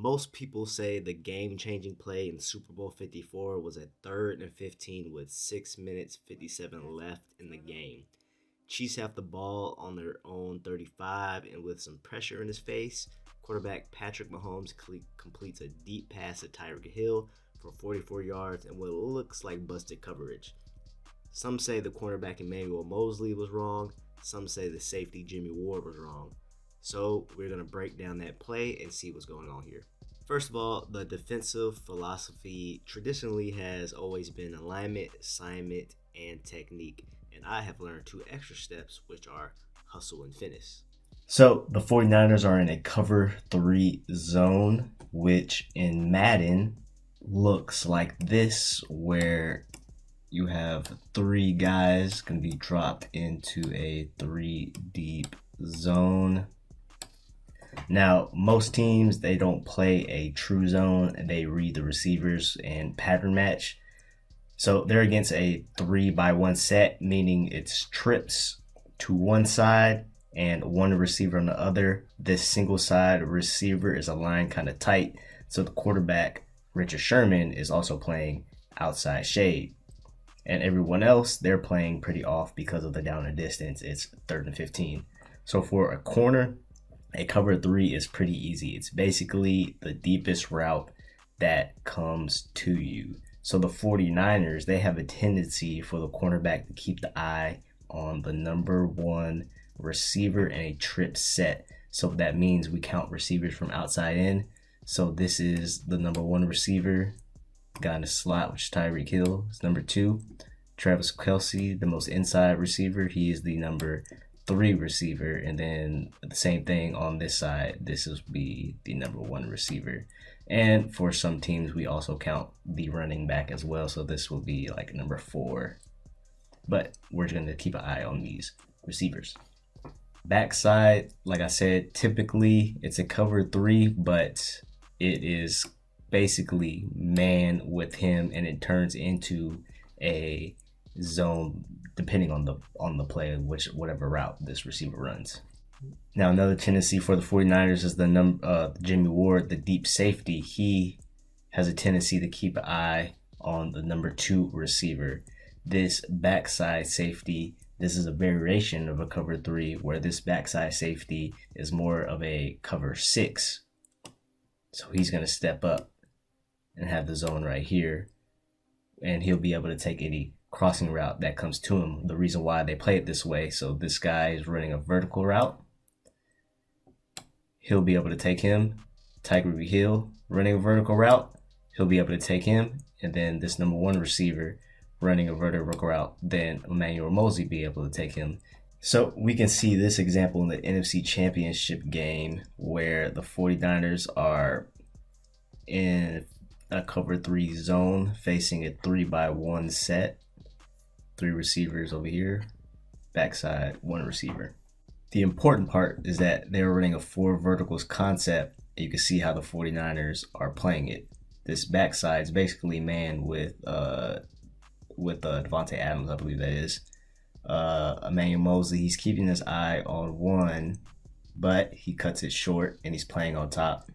Most people say the game-changing play in Super Bowl 54 was a 3rd and 15 with 6 minutes 57 left in the game. Chiefs have the ball on their own 35, and with some pressure in his face, quarterback Patrick Mahomes completes a deep pass to Tyreek Hill for 44 yards and what looks like busted coverage. Some say the cornerback Emmanuel Mosley was wrong. Some say the safety Jimmy Ward was wrong. So we're going to break down that play and see what's going on here. First of all, the defensive philosophy traditionally has always been alignment, assignment, and technique. And I have learned 2 extra steps, which are hustle and finish. So the 49ers are in a cover 3 zone, which in Madden looks like this, where you have 3 guys going to be dropped into a 3 deep zone. Now, most teams, they don't play a true zone. They read the receivers and pattern match. So they're against a 3-by-1 set, meaning it's trips to one side and one receiver on the other. This single side receiver is aligned kind of tight. So the quarterback, Richard Sherman, is also playing outside shade. And everyone else, they're playing pretty off because of the down and distance. It's 3rd and 15. So for a corner, a cover 3 is pretty easy. It's basically the deepest route that comes to you. So the 49ers, they have a tendency for the cornerback to keep the eye on the number 1 receiver in a trip set. So that means we count receivers from outside in. So this is the number 1 receiver, guy in the slot, which is Tyreek Hill. It's number 2. Travis Kelce, the most inside receiver. He is the number 3 receiver, and then the same thing on this side. This will be the number 1 receiver. And for some teams, we also count the running back as well. So this will be like number 4. But we're going to keep an eye on these receivers. Backside, like I said, typically it's a cover 3, but it is basically man with him, and it turns into a zone depending on the play, whatever route this receiver runs. Now, another tendency for the 49ers is the Jimmy Ward, the deep safety. He has a tendency to keep an eye on the number 2 receiver. This backside safety, this is a variation of a cover 3, where this backside safety is more of a cover 6. So he's going to step up and have the zone right here, and he'll be able to take any crossing route that comes to him. The reason why they play it this way, so this guy is running a vertical route. He'll be able to take him. Tyreek Hill running a vertical route. He'll be able to take him. And then this number 1 receiver running a vertical route, then Emmanuel Mosley be able to take him. So we can see this example in the NFC Championship game, where the 49ers are in a cover 3 zone facing a 3-by-1 set. 3 receivers over here, backside 1 receiver. The important part is that they're running a 4 verticals concept. You can see how the 49ers are playing it. This backside is basically man with Devontae Adams, I believe that is. Emmanuel Mosley, he's keeping his eye on 1, but he cuts it short and he's playing on top.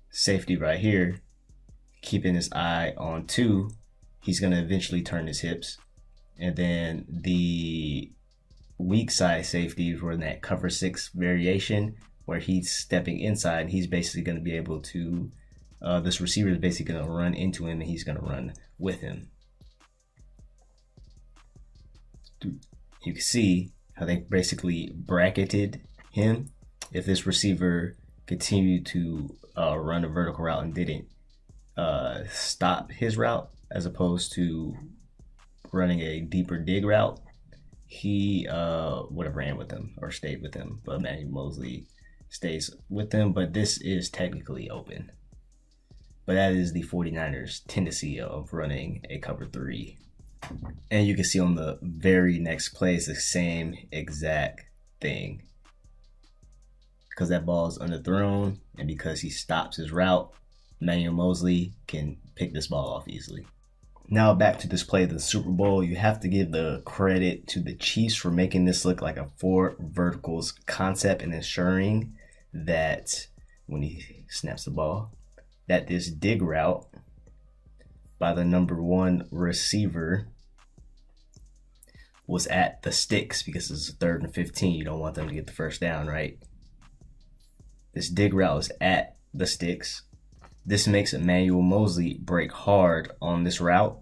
Safety right here, keeping his eye on 2. He's going to eventually turn his hips. And then the weak side safeties were in that cover 6 variation, where he's stepping inside. He's basically going to be able to, this receiver is basically going to run into him, and he's going to run with him. You can see how they basically bracketed him. If this receiver continued to run a vertical route and didn't stop his route, as opposed to running a deeper dig route, he would have ran with him or stayed with him. But Emmanuel Mosley stays with him, but this is technically open. But that is the 49ers' tendency of running a cover 3. And you can see on the very next play is the same exact thing. Because that ball is underthrown, and because he stops his route, Emmanuel Mosley can pick this ball off easily. Now back to this play of the Super Bowl. You have to give the credit to the Chiefs for making this look like a 4 verticals concept and ensuring that when he snaps the ball, that this dig route by the number 1 receiver was at the sticks, because it's a 3rd and 15. You don't want them to get the first down, right? This dig route is at the sticks. This makes Emmanuel Moseley break hard on this route.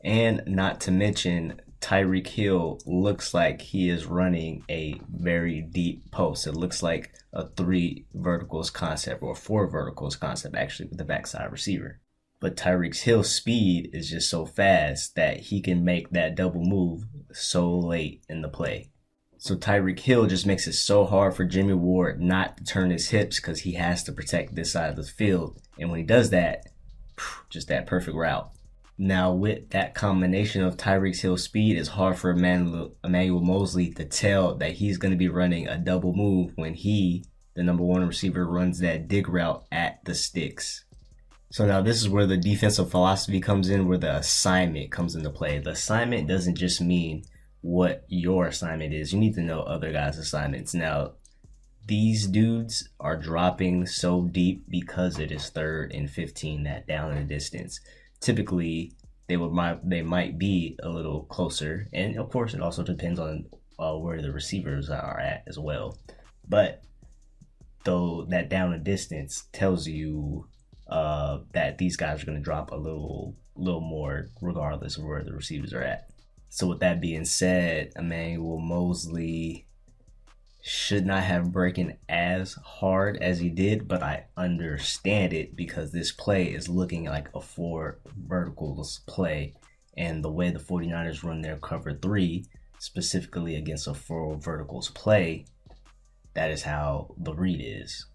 And not to mention, Tyreek Hill looks like he is running a very deep post. It looks like a 3 verticals concept, or 4 verticals concept, actually, with the backside receiver. But Tyreek Hill's speed is just so fast that he can make that double move so late in the play. So Tyreek Hill just makes it so hard for Jimmy Ward not to turn his hips, because he has to protect this side of the field. And when he does that, just that perfect route. Now, with that combination of Tyreek Hill's speed, it's hard for Emmanuel Moseley to tell that he's going to be running a double move when he, the number 1 receiver, runs that dig route at the sticks. So now this is where the defensive philosophy comes in, where the assignment comes into play. The assignment doesn't just mean what your assignment is. You need to know other guys' assignments. Now, these dudes are dropping so deep because it is 3rd and 15, that down in the distance. Typically, they might be a little closer, and of course, it also depends on where the receivers are at as well. But though that down the distance tells you that these guys are going to drop a little more, regardless of where the receivers are at. So with that being said, Emmanuel Moseley should not have broken as hard as he did, but I understand it, because this play is looking like a 4 verticals play, and the way the 49ers run their cover 3, specifically against a 4 verticals play, that is how the read is,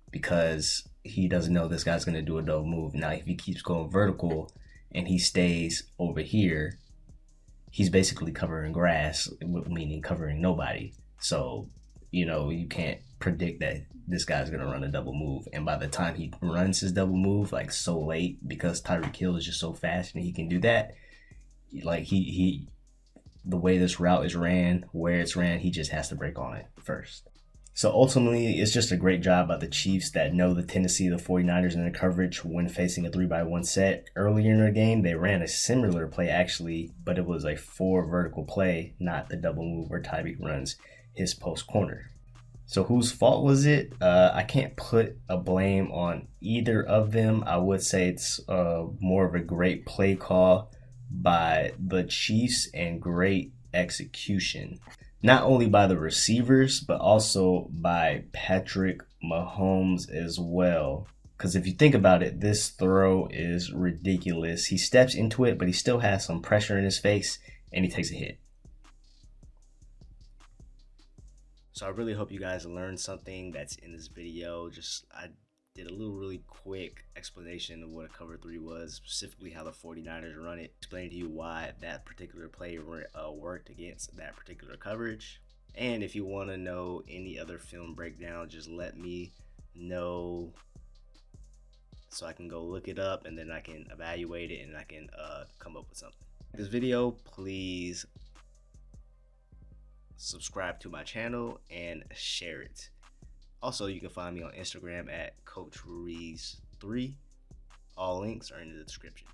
because he doesn't know this guy's going to do a double move. Now, if he keeps going vertical and he stays over here, he's basically covering grass, meaning covering nobody. So, you can't predict that this guy's going to run a double move. And by the time he runs his double move, like, so late, because Tyreek Hill is just so fast and he can do that, like, the way this route is ran, where it's ran, he just has to break on it first. So ultimately, it's just a great job by the Chiefs that know the tendency of the 49ers in the coverage when facing a 3-by-1 set. Earlier in the game, they ran a similar play, actually, but it was a 4 vertical play, not the double move where Tyreek runs his post corner. So whose fault was it? I can't put a blame on either of them. I would say it's more of a great play call by the Chiefs and great execution. Not only by the receivers, but also by Patrick Mahomes as well. Because if you think about it, this throw is ridiculous. He steps into it, but he still has some pressure in his face, and he takes a hit. So I really hope you guys learned something that's in this video. I did a really quick explanation of what a cover 3 was, specifically how the 49ers run it. Explained to you why that particular play worked against that particular coverage. And if you want to know any other film breakdown, just let me know so I can go look it up, and then I can evaluate it and I can come up with something. This video, please subscribe to my channel and share it. Also, you can find me on Instagram at Coach Ruiz3. All links are in the description.